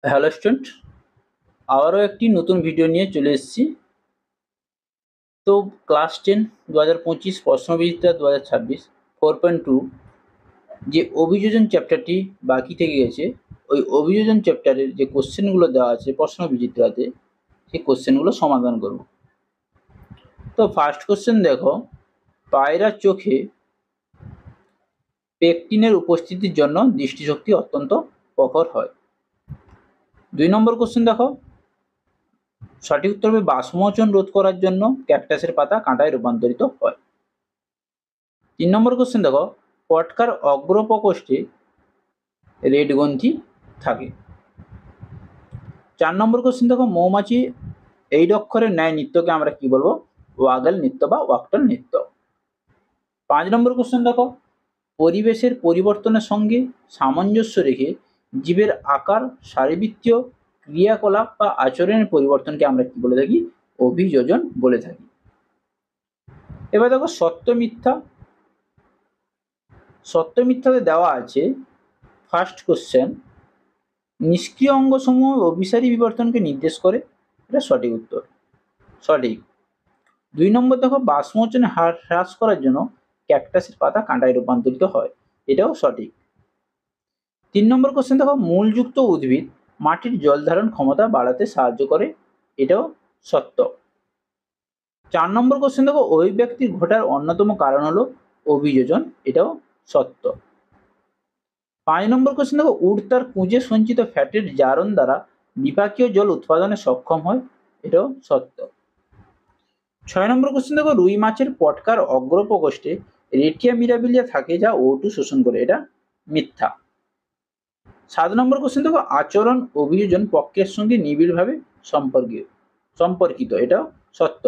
Hello student, আবারও একটি নতুন ভিডিও নিয়ে চলে এসেছি। তো ক্লাস 10 2025 প্রশ্নবিচিত্রা 2026 4.2 যে অভিযোজন চ্যাপ্টারটি বাকি থেকে গেছে, ওই অভিযোজন চ্যাপ্টারের যে কোশ্চেনগুলো দেওয়া আছে প্রশ্নবিচিত্রাতে, সেই কোশ্চেনগুলো সমাধান করব। তো ফার্স্ট কোশ্চেন দেখো, পায়রার চোখে পেকটিনের উপস্থিতির জন্য দৃষ্টিশক্তি অত্যন্ত প্রখর হয়। 2 নম্বর কোশ্চেন দেখো, সঠিক উত্তর হবে বাষ্পমোচন রোধ করার জন্য ক্যাকটাসের পাতা কাঁটায় রূপান্তরিত হয়। 3 নম্বর কোশ্চেন দেখো, পটকার অগ্রপ্রকোষ্ঠে রেড গ্রন্থি থাকে। 4 নম্বর কোশ্চেন দেখো, মৌমাছি এই অক্ষরের ন্যায় নৃত্যকে আমরা কি বলবো? ওয়াগল নৃত্য বা ওয়াক্টল নৃত্য। 5 নম্বর কোশ্চেন দেখো, পরিবেশের পরিবর্তনের সঙ্গে সামঞ্জস্য রেখে জীবের আকার, শারীরবৃত্তীয় ক্রিয়াকলাপ বা আচরণের পরিবর্তনকে আমরা কি বলে থাকি? অভিযোজন বলে থাকি। এবার দেখো সত্য মিথ্যা। সত্য মিথ্যাতে দেওয়া আছে ফার্স্ট কোশ্চেন, নিষ্ক্রিয় অঙ্গসমূহ অভিসারী বিবর্তনকে নির্দেশ করে, এটা সঠিক উত্তর, সঠিক। 2 নম্বর দেখো, বাষ্পমোচনের হার হ্রাস করার জন্য ক্যাকটাসের পাতা কাঁটায় রূপান্তরিত হয়, এটাও সঠিক। 3 নম্বর কোশ্চেন দেখো, মূলযুক্ত উদ্ভিদ মাটির জল ধারণ ক্ষমতা বাড়াতে সাহায্য করে, এটাও সত্য। 4 নম্বর কোশ্চেন দেখো, অভিব্যক্তির ঘটার অন্যতম কারণ হলো অভিযোজন, এটাও সত্য। 5 নম্বর কোশ্চেন দেখো, উড তার কুঁজে সঞ্চিত ফ্যাটের জারণ দ্বারা বিপাকীয় জল উৎপাদনে সক্ষম হয়, এটাও সত্য। 6 নম্বর কোশ্চেন দেখো, রুই মাছের পটকার অগ্রপ্রকোষ্ঠে রেটিয়া মিরাবিলিয়া থাকে যা O2 শোষণ করে, এটা মিথ্যা। 7 নম্বর কোশ্চেন দেখো, আচরণ অভিযোজন প্রক্রিয়ার সঙ্গে নিবিড়ভাবে সম্পর্কিত, এটাও সত্য।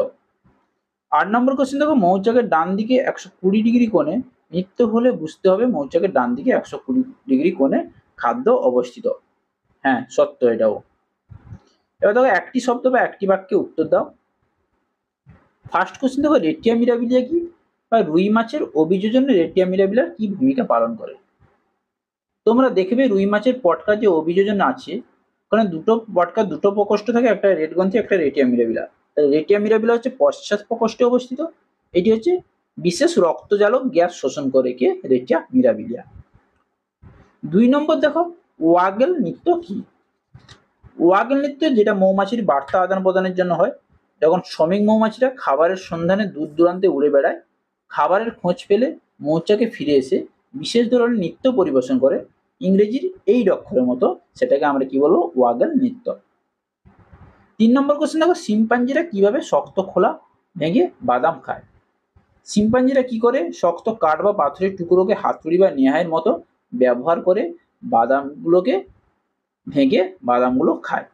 8 নম্বর কোশ্চেন দেখো, মৌচাকের ডান দিকে 120 ডিগ্রি কোণে নৃত্য হলে বুঝতে হবে মৌচাকের ডান দিকে 120 ডিগ্রি কোণে খাদ্য অবস্থিত, হ্যাঁ সত্য এটাও। এবার দেখো একটি শব্দ বা একটি বাক্যে উত্তর দাও। ফার্স্ট কোশ্চেন দেখো, রেটিয়া মিরাবিলিয়া কি, বা রুই মাছের অভিযোজনে রেটিয়া মিরাবিলিয়ার কি ভূমিকা পালন করে? তোমরা দেখবে রুই মাছের পটকার যে অভিযোজন আছে, ওখানে পটকার দুটো প্রকোষ্ঠ থাকে, একটা রেড গ্রন্থি, একটা রেটিয়া মিরাবিলা। রেটিয়া মিরাবিলা হচ্ছে পশ্চাৎ প্রকোষ্ঠে অবস্থিত, এটি হচ্ছে বিশেষ রক্তজালক গ্যাস শোষণ করে কে? রেটিয়া মিরাবিলিয়া। 2 নম্বর দেখো, ওয়াগেল নৃত্য কি? ওয়াগেল নৃত্য যেটা মৌমাছির বার্তা আদান প্রদানের জন্য হয়। যখন শ্রমিক মৌমাছিরা খাবারের সন্ধানে দূর দূরান্তে উড়ে বেড়ায়, খাবারের খোঁজ পেলে মৌচাকে ফিরে এসে বিশেষ ধরনের নৃত্য পরিবেশন করে, ইংরেজির এই অক্ষরের মতো, সেটাকে আমরা কি বলবো? ওয়াগেল নৃত্য। 3 নম্বর কোশ্চেন দেখো, শিম্পাঞ্জিরা কিভাবে শক্ত খোলা ভেঙে বাদাম খায়? শিম্পাঞ্জিরা কি করে? শক্ত কাঠ বা পাথরের টুকরোকে হাতুড়ি বা নেহায়ের মতো ব্যবহার করে বাদামগুলোকে ভেঙে বাদামগুলো খায়।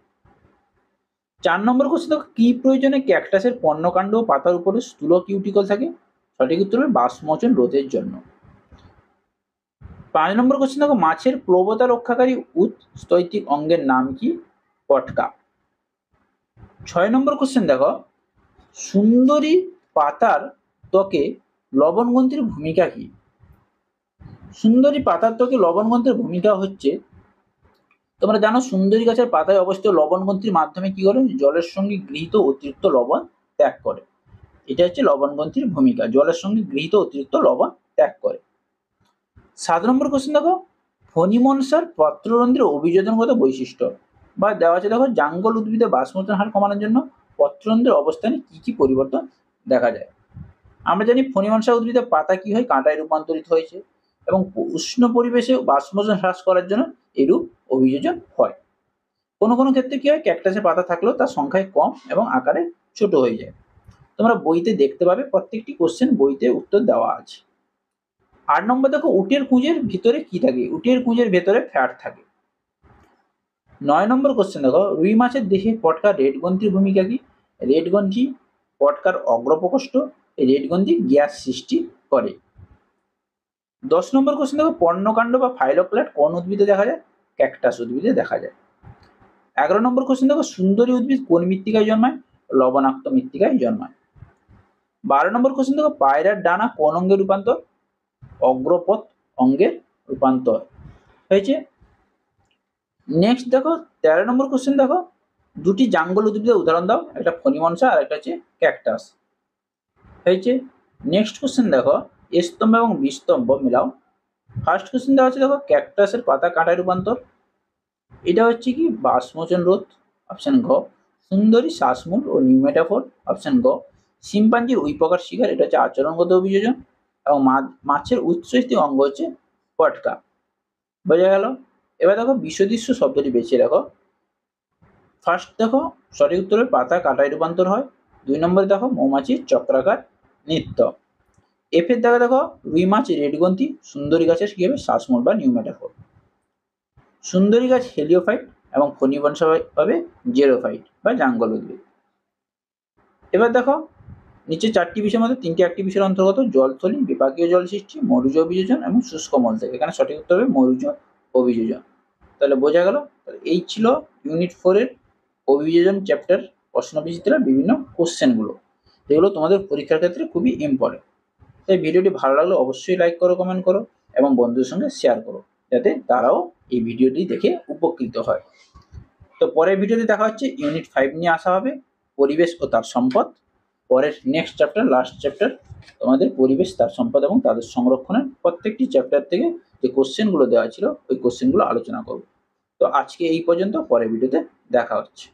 4 নম্বর কোশ্চেন দেখো, কি প্রয়োজনে ক্যাকটাসের পর্ণকাণ্ড ও পাতার উপরে স্থূল কিউটিকল থাকে? সঠিক উত্তর হবে বাষ্পমোচন রোধের জন্য। 5 নম্বর কোশ্চেন দেখো, মাছের প্লবতা রক্ষাকারী উৎস্তৈতিক অঙ্গের নাম কি? পটকা। 6 নম্বর কোশ্চেন দেখো, সুন্দরী পাতার ত্বকে লবণ গ্রন্থির ভূমিকা কি? সুন্দরী পাতার ত্বকে লবণ গ্রন্থির ভূমিকা হচ্ছে, তোমরা জানো সুন্দরী গাছের পাতায় অবস্থিত লবণ গ্রন্থির মাধ্যমে কি করে? জলের সঙ্গে গৃহীত অতিরিক্ত লবণ ত্যাগ করে, এটা হচ্ছে লবণ গ্রন্থির ভূমিকা, জলের সঙ্গে গৃহীত অতিরিক্ত লবণ ত্যাগ করে। 7 নম্বর কোশ্চেন দেখো, ফণিমনসার পত্ররন্ধ্রের অভিযোজনগত বৈশিষ্ট্য, বা দেওয়া আছে দেখো, জাঙ্গল উদ্ভিদে বাষ্পমোচন হার কমানোর জন্য পত্ররন্ধ্রের অবস্থানে কি কি পরিবর্তন দেখা যায়? আমরা জানি ফণিমনসা উদ্ভিদের পাতা কি হয়? কাঁটায় রূপান্তরিত হয়েছে, এবং উষ্ণ পরিবেশে বাষ্পমোচন হ্রাস করার জন্য এরূপ অভিযোজন হয়। কোনো কোনো ক্ষেত্রে কি হয়? ক্যাকটাসের পাতা থাকলেও তার সংখ্যায় কম এবং আকারে ছোট হয়ে যায়। তোমরা বইতে দেখতে পাবে, প্রত্যেকটি কোশ্চেন বইতে উত্তর দেওয়া আছে। 8 নম্বর দেখো, উটের কুঁজের ভিতরে কি থাকে? উটের কুঁজের ভেতরে ফ্যাট থাকে। 9 নম্বর কোশ্চেন দেখো, রুই মাছের দেহে পটকা রেড গ্রন্থির ভূমিকা কি? রেড গ্রন্থি পটকার অগ্রপ্রকোষ্ঠ, এই রেড গ্রন্থি গ্যাস সৃষ্টি করে। 10 নম্বর কোশ্চেন দেখো, পর্ণকাণ্ড বা ফাইলোপ্ল্যাট কোন উদ্ভিদে দেখা যায়? ক্যাকটাস উদ্ভিদে দেখা যায়। 11 নম্বর কোশ্চেন দেখো, সুন্দরী উদ্ভিদ কোন মৃত্তিকায় জন্মায়? লবণাক্ত মৃত্তিকায় জন্মায়। 12 নম্বর কোশ্চেন দেখো, পায়রার ডানা কোন অঙ্গে রূপান্তর? অগ্রপথ অঙ্গের রূপান্তর হয়েছে। নেক্সট দেখো 13 নম্বর কোশ্চেন দেখো, দুটি জাঙ্গল উদ্ভিদের উদাহরণ দাও, একটা ফণিমনসা আর একটা হচ্ছে ক্যাকটাস হয়েছে। নেক্সট কোশ্চেন দেখো, স্তম্ভ এবং বিস্তম্ভ মিলাও। ফার্স্ট কোশ্চেন দেওয়া আছে দেখো, ক্যাকটাসের পাতা কাঁটায় রূপান্তর, এটা হচ্ছে কি বাষ্পমোচন রোধ, অপশন ঘ। সুন্দরী শ্বাসমূল ও নিউমেটাফোর, অপশন গ। শিম্পাঞ্জির ওই প্রকার শিকার, এটা হচ্ছে আচরণগত অভিযোজন। এবং মাছের উৎসস্থিত অঙ্গ হচ্ছে পটকা। বোঝা গেল। এবার দেখো বিষদৃশ্য শব্দটি বেছে রাখো। ফার্স্ট দেখো সঠিক উত্তরের পাতা কাঁটায় রূপান্তর হয়। 2 নম্বরে দেখো মৌমাছির চক্রাকার নৃত্য। এফের দেখা দেখো রুই মাছ রেডগ্রন্থি, সুন্দরী গাছের কি হবে শ্বাসমূল বা নিউমেটাফোর। সুন্দরী গাছ হেলিওফাইট এবং ফণিবনসা হবে জেরোফাইট বা জাঙ্গল উদ্ভিদ। এবার দেখো নিচে 4টি বিষয়ের মধ্যে 3টি অ্যাক্টিভিটির অন্তর্গত, জলথলি, বিপাকীয় জল সৃষ্টি, মরুজ অভিযোজন এবং শুষ্ক মল থেকে। এখানে সঠিক উত্তর হবে মরুজ অভিযোজন। তাহলে বোঝা গেল। এই ছিল ইউনিট 4 এর অভিযোজন চ্যাপ্টার প্রশ্নবিচিত্রার বিভিন্ন কোশ্চেনগুলো, যেগুলো তোমাদের পরীক্ষার ক্ষেত্রে খুবই ইম্পর্টেন্ট। তাই ভিডিওটি ভালো লাগলে অবশ্যই লাইক করো, কমেন্ট করো এবং বন্ধুদের সঙ্গে শেয়ার করো, যাতে তারাও এই ভিডিওটি দেখে উপকৃত হয়। তো পরের ভিডিওতে দেখা হচ্ছে ইউনিট 5 নিয়ে আসা হবে, পরিবেশ ও তার সম্পদ। পরের নেক্সট চ্যাপ্টার, লাস্ট চ্যাপ্টার তোমাদের পরিবেশ, তার সম্পদ এবং তাদের সংরক্ষণের প্রত্যেকটি চ্যাপ্টার থেকে যে কোশ্চেনগুলো দেওয়া ছিল ওই কোশ্চেনগুলো আলোচনা করব। তো আজকে এই পর্যন্ত, পরের ভিডিওতে দেখা হচ্ছে।